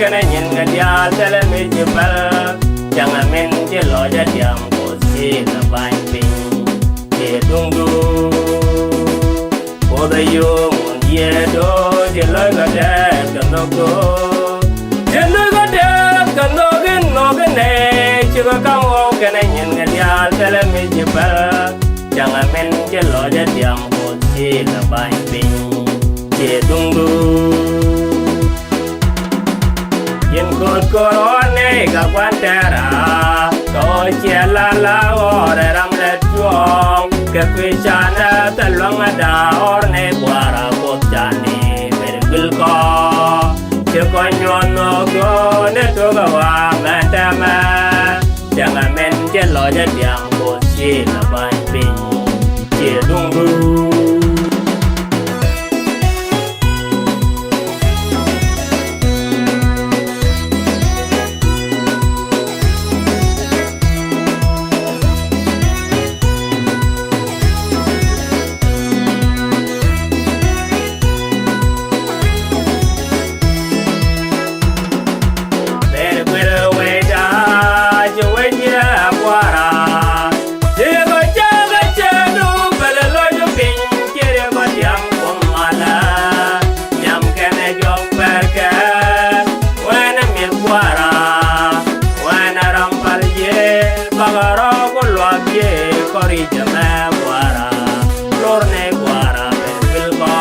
kene nyin ngadia tele mi jibal jangan men je lo ja diam ko si la bain pin e dungu oda yo mon ye do je lo ga de kan no go je lo ga de kan no gen ne chi ga kam o kene nyin ngadia tele mi jibal jangan men je lo ja diam ko si la bain pin e dungu yin con corone ga quantera ko chia la ore ram le tuong ke quishana talong da orne guara botani vergil ko che konyon no go ne to ga wa matama jangan men je lo ja diam bo si la ban pin che dungu Kori jama guara, lorne guara belgo.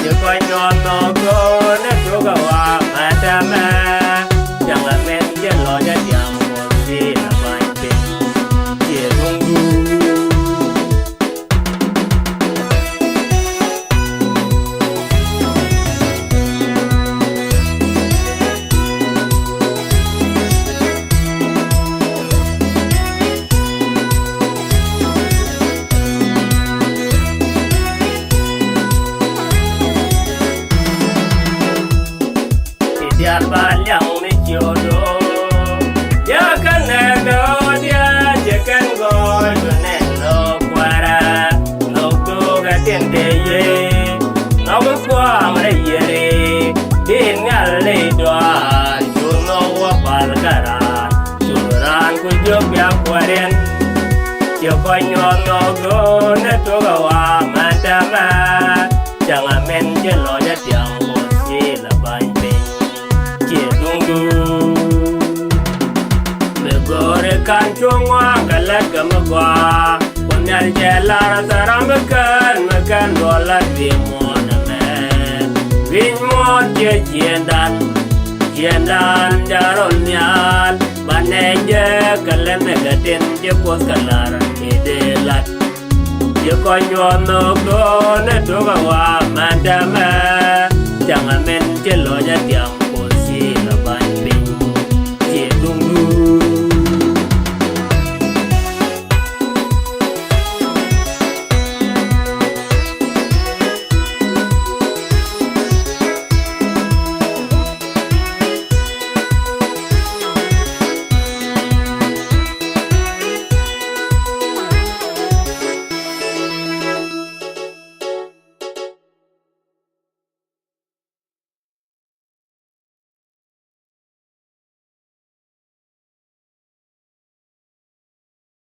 Je konyon no go ne toga wa madame. Jangan men je lo ja diam ko si la bain pe. Je dungu. Dia balang ni jodoh, ya kan nego dia jekan go jone no kuara, no tu gaten deye, no gua amre yere, tinggal le doa, juno wapal karan, juran ku jobya kuaren, jokonyo no go ne tu gawa matama, jangan men jelo ja tiang bosi la bain pe. Megore kancungwa kalaga magwa Kunyal jelar taram mekan dolar dimona me Winmon je jendan jaron nyal Baneje kalen megatin je pos kalar idelat Je konyo no go ne toga wa